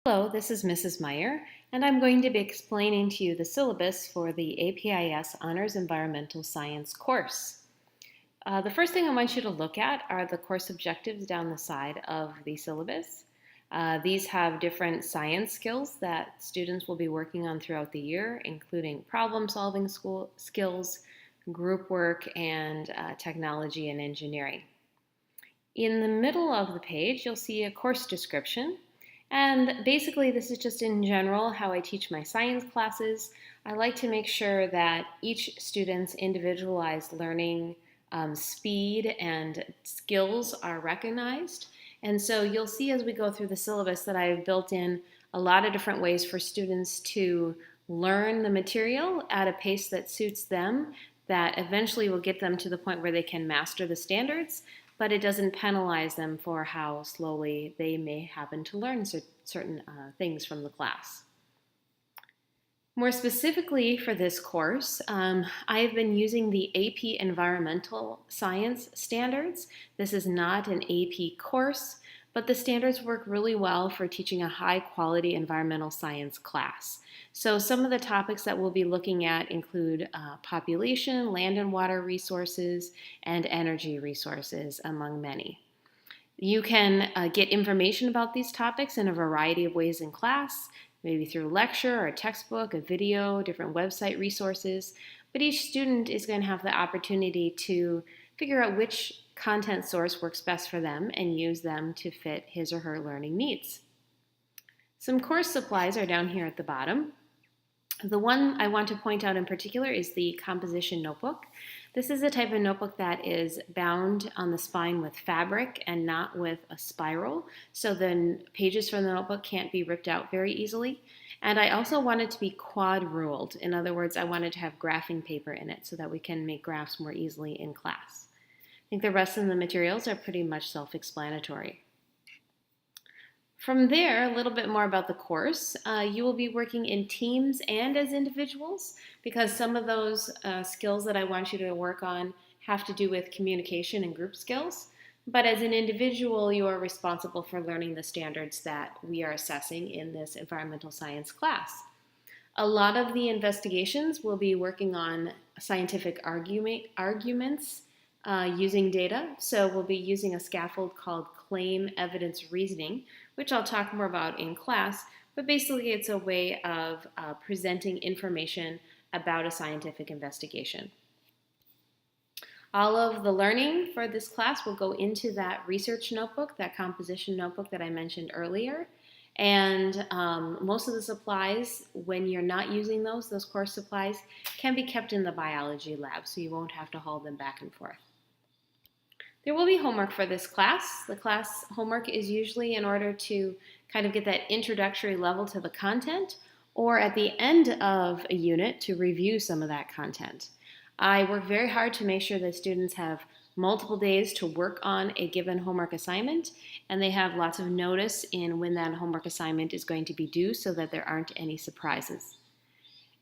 Hello, this is Mrs. Meyer, and I'm going to be explaining to you the syllabus for the APIS Honors Environmental Science course. The first thing I want you to look at are the course objectives down the side of the syllabus. These have different science skills that students will be working on throughout the year, including problem-solving skills, group work, and technology and engineering. In the middle of the page, you'll see a course description. And basically, this is just in general how I teach my science classes. I like to make sure that each student's individualized learning speed and skills are recognized. And so you'll see as we go through the syllabus that I've built in a lot of different ways for students to learn the material at a pace that suits them, that eventually will get them to the point where they can master the standards, but it doesn't penalize them for how slowly they may happen to learn certain things from the class. More specifically for this course, I've been using the AP Environmental Science standards. This is not an AP course, but the standards work really well for teaching a high-quality environmental science class. So some of the topics that we'll be looking at include population, land and water resources, and energy resources, among many. You can get information about these topics in a variety of ways in class, maybe through a lecture or a textbook, a video, different website resources, but each student is going to have the opportunity to figure out which content source works best for them and use them to fit his or her learning needs. Some course supplies are down here at the bottom. The one I want to point out in particular is the composition notebook. This is a type of notebook that is bound on the spine with fabric and not with a spiral, so the pages from the notebook can't be ripped out very easily. And I also want it to be quad ruled. In other words, I wanted to have graphing paper in it so that we can make graphs more easily in class. I think the rest of the materials are pretty much self-explanatory. From there, a little bit more about the course. You will be working in teams and as individuals because some of those skills that I want you to work on have to do with communication and group skills. But as an individual, you are responsible for learning the standards that we are assessing in this environmental science class. A lot of the investigations will be working on scientific arguments using data. So we'll be using a scaffold called claim evidence reasoning, which I'll talk more about in class, but basically it's a way of presenting information about a scientific investigation. All of the learning for this class will go into that research notebook, that composition notebook that I mentioned earlier. And most of the supplies, when you're not using those course supplies, can be kept in the biology lab, so you won't have to haul them back and forth. There will be homework for this class. The class homework is usually in order to kind of get that introductory level to the content, or at the end of a unit to review some of that content. I work very hard to make sure that students have multiple days to work on a given homework assignment, and they have lots of notice in when that homework assignment is going to be due so that there aren't any surprises.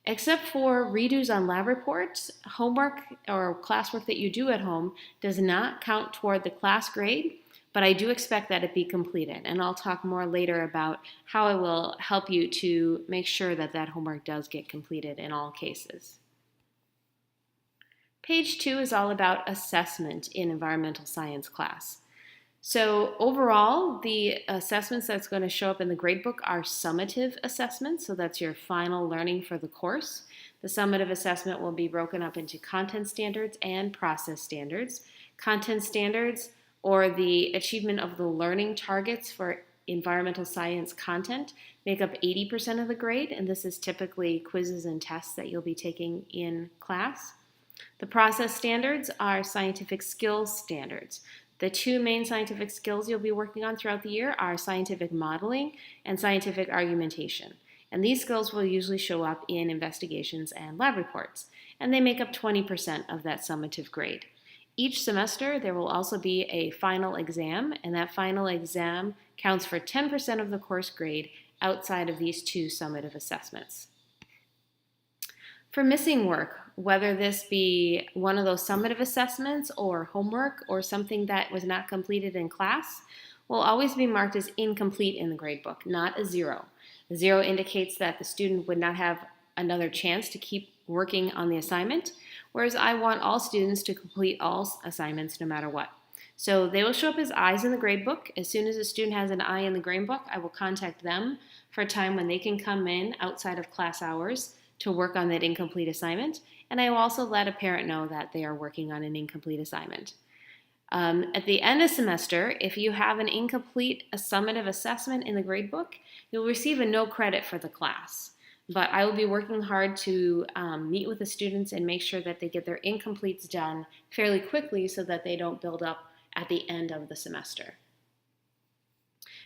Except for redos on lab reports, homework or classwork that you do at home does not count toward the class grade, but I do expect that it be completed. And I'll talk more later about how I will help you to make sure that that homework does get completed in all cases. Page 2 is all about assessment in environmental science class. So overall, the assessments that's going to show up in the gradebook are summative assessments, so that's your final learning for the course. The summative assessment will be broken up into content standards and process standards. Content standards, or the achievement of the learning targets for environmental science content, make up 80% of the grade, and this is typically quizzes and tests that you'll be taking in class. The process standards are scientific skills standards. The two main scientific skills you'll be working on throughout the year are scientific modeling and scientific argumentation. And these skills will usually show up in investigations and lab reports. And they make up 20% of that summative grade. Each semester, there will also be a final exam, and that final exam counts for 10% of the course grade outside of these two summative assessments. For missing work, whether this be one of those summative assessments or homework or something that was not completed in class, will always be marked as incomplete in the gradebook, not a 0. A 0 indicates that the student would not have another chance to keep working on the assignment, whereas I want all students to complete all assignments no matter what. So they will show up as I's in the gradebook. As soon as a student has an I in the gradebook, I will contact them for a time when they can come in outside of class hours to work on that incomplete assignment, and I will also let a parent know that they are working on an incomplete assignment. At the end of semester, if you have an incomplete summative assessment in the gradebook, you'll receive a no credit for the class. But I will be working hard to meet with the students and make sure that they get their incompletes done fairly quickly so that they don't build up at the end of the semester.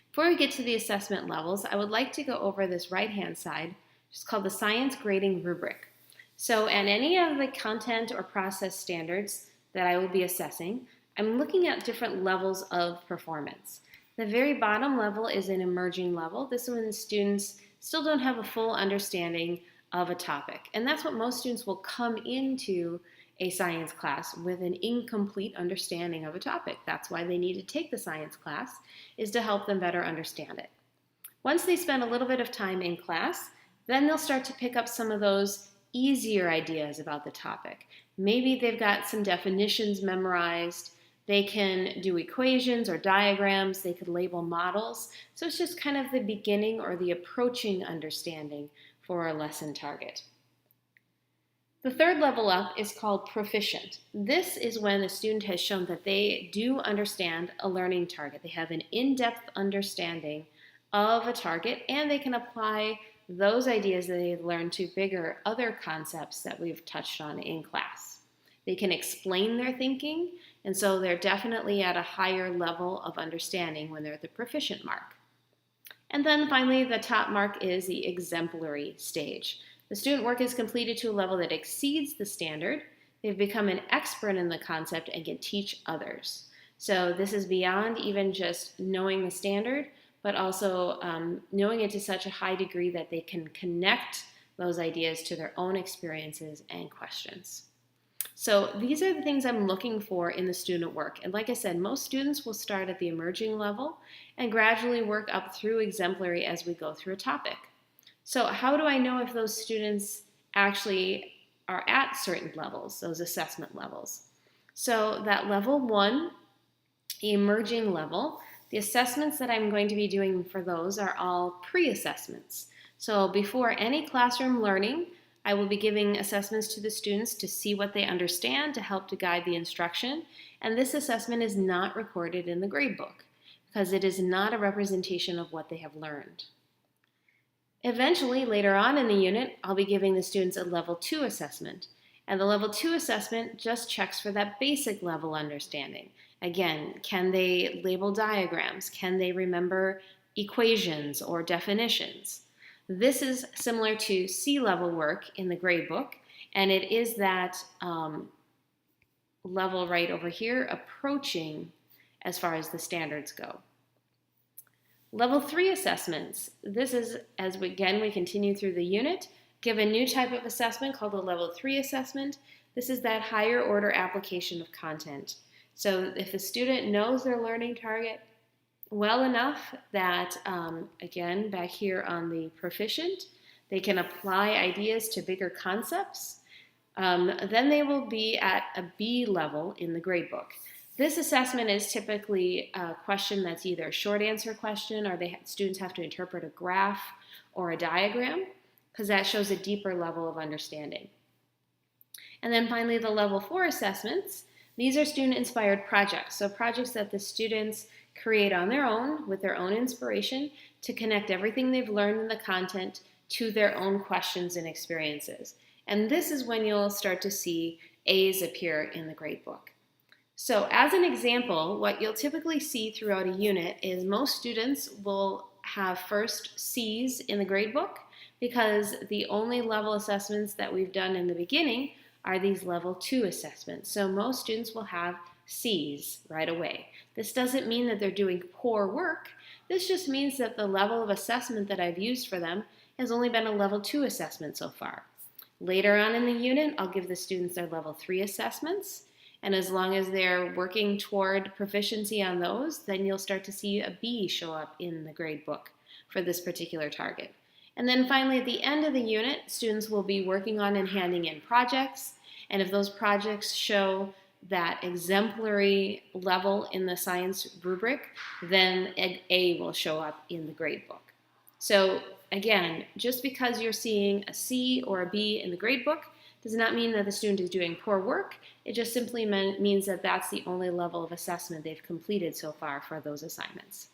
Before we get to the assessment levels, I would like to go over this right-hand side, which is called the Science Grading Rubric. So at any of the content or process standards that I will be assessing, I'm looking at different levels of performance. The very bottom level is an emerging level. This is when students still don't have a full understanding of a topic. And that's what most students will come into a science class with, an incomplete understanding of a topic. That's why they need to take the science class, is to help them better understand it. Once they spend a little bit of time in class, then they'll start to pick up some of those easier ideas about the topic. Maybe they've got some definitions memorized. They can do equations or diagrams. They could label models. So it's just kind of the beginning or the approaching understanding for a lesson target. The third level up is called proficient. This is when a student has shown that they do understand a learning target. They have an in-depth understanding of a target, and they can apply those ideas that they've learned to bigger other concepts that we've touched on in class. They can explain their thinking, and so they're definitely at a higher level of understanding when they're at the proficient mark. And then finally, the top mark is the exemplary stage. The student work is completed to a level that exceeds the standard. They've become an expert in the concept and can teach others. So this is beyond even just knowing the standard, but also knowing it to such a high degree that they can connect those ideas to their own experiences and questions. So these are the things I'm looking for in the student work. And like I said, most students will start at the emerging level and gradually work up through exemplary as we go through a topic. So how do I know if those students actually are at certain levels, those assessment levels? So that level 1, the emerging level, the assessments that I'm going to be doing for those are all pre-assessments. So before any classroom learning, I will be giving assessments to the students to see what they understand to help to guide the instruction. And this assessment is not recorded in the gradebook because it is not a representation of what they have learned. Eventually, later on in the unit, I'll be giving the students a level 2 assessment. And the level 2 assessment just checks for that basic level understanding. Again, can they label diagrams? Can they remember equations or definitions? This is similar to C-level work in the gradebook, and it is that level right over here approaching as far as the standards go. Level 3 assessments. This is, as we continue through the unit, give a new type of assessment called a level 3 assessment. This is that higher order application of content. So if the student knows their learning target well enough that, again, back here on the proficient, they can apply ideas to bigger concepts, then they will be at a B level in the gradebook. This assessment is typically a question that's either a short answer question or students have to interpret a graph or a diagram because that shows a deeper level of understanding. And then finally, the level 4 assessments. These are student-inspired projects, so projects that the students create on their own with their own inspiration to connect everything they've learned in the content to their own questions and experiences. And this is when you'll start to see A's appear in the gradebook. So as an example, what you'll typically see throughout a unit is most students will have first C's in the gradebook because the only level assessments that we've done in the beginning are these level 2 assessments. So most students will have C's right away. This doesn't mean that they're doing poor work. This just means that the level of assessment that I've used for them has only been a level 2 assessment so far. Later on in the unit, I'll give the students their level 3 assessments. And as long as they're working toward proficiency on those, then you'll start to see a B show up in the grade book for this particular target. And then finally, at the end of the unit, students will be working on and handing in projects. And if those projects show that exemplary level in the science rubric, then an A will show up in the grade book. So again, just because you're seeing a C or a B in the grade book does not mean that the student is doing poor work. It just simply means that that's the only level of assessment they've completed so far for those assignments.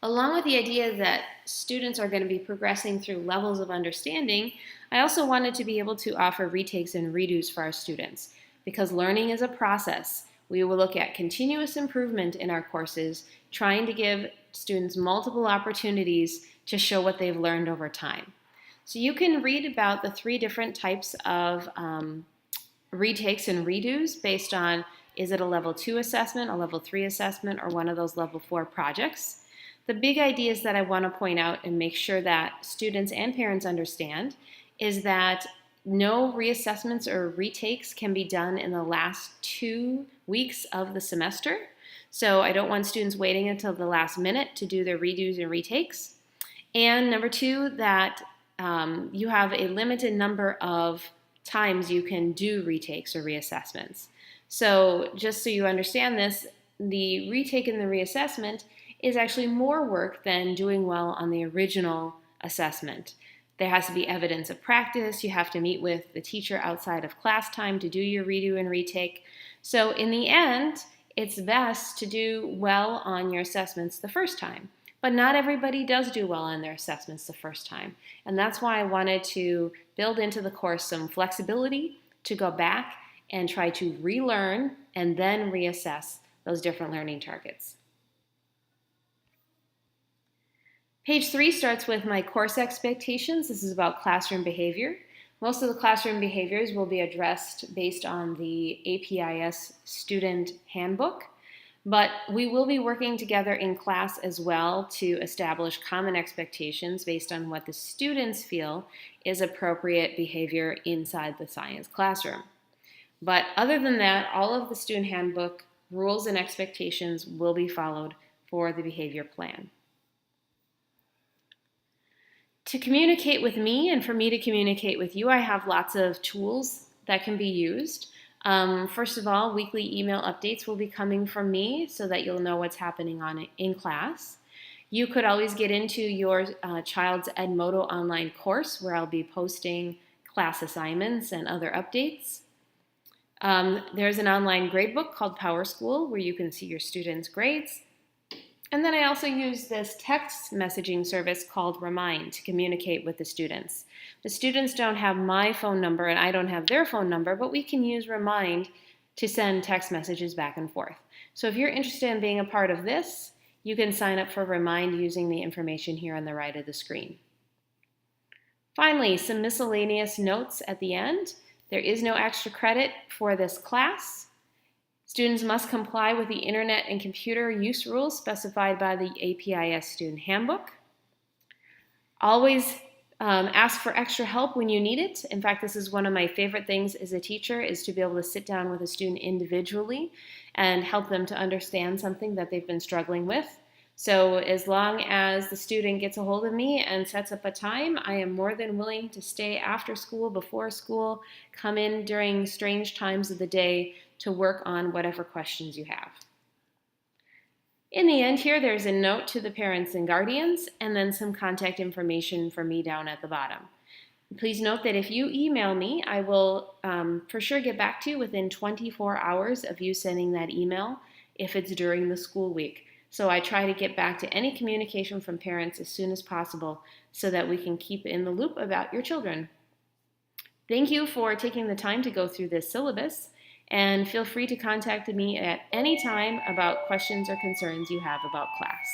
Along with the idea that students are going to be progressing through levels of understanding, I also wanted to be able to offer retakes and redos for our students. Because learning is a process, we will look at continuous improvement in our courses, trying to give students multiple opportunities to show what they've learned over time. So you can read about the 3 different types of retakes and redos based on, is it a level 2 assessment, a level 3 assessment, or one of those level 4 projects. The big ideas that I want to point out and make sure that students and parents understand is that no reassessments or retakes can be done in the last 2 weeks of the semester. So I don't want students waiting until the last minute to do their redos and retakes. And number 2, that you have a limited number of times you can do retakes or reassessments. So just so you understand this, the retake and the reassessment is actually more work than doing well on the original assessment. There has to be evidence of practice. You have to meet with the teacher outside of class time to do your redo and retake. So in the end, it's best to do well on your assessments the first time. But not everybody does do well on their assessments the first time. And that's why I wanted to build into the course some flexibility to go back and try to relearn and then reassess those different learning targets. Page 3 starts with my course expectations. This is about classroom behavior. Most of the classroom behaviors will be addressed based on the APIS student handbook, but we will be working together in class as well to establish common expectations based on what the students feel is appropriate behavior inside the science classroom. But other than that, all of the student handbook rules and expectations will be followed for the behavior plan. To communicate with me and for me to communicate with you, I have lots of tools that can be used. First of all, weekly email updates will be coming from me so that you'll know what's happening in class. You could always get into your child's Edmodo online course where I'll be posting class assignments and other updates. There's an online gradebook called PowerSchool where you can see your students' grades. And then I also use this text messaging service called Remind to communicate with the students. The students don't have my phone number and I don't have their phone number, but we can use Remind to send text messages back and forth. So if you're interested in being a part of this, you can sign up for Remind using the information here on the right of the screen. Finally, some miscellaneous notes at the end. There is no extra credit for this class. Students must comply with the internet and computer use rules specified by the APIS student handbook. Always ask for extra help when you need it. In fact, this is one of my favorite things as a teacher, is to be able to sit down with a student individually and help them to understand something that they've been struggling with. So as long as the student gets a hold of me and sets up a time, I am more than willing to stay after school, before school, come in during strange times of the day to work on whatever questions you have. In the end here, there's a note to the parents and guardians, and then some contact information for me down at the bottom. Please note that if you email me, I will for sure get back to you within 24 hours of you sending that email if it's during the school week. So I try to get back to any communication from parents as soon as possible so that we can keep in the loop about your children. Thank you for taking the time to go through this syllabus, and feel free to contact me at any time about questions or concerns you have about class.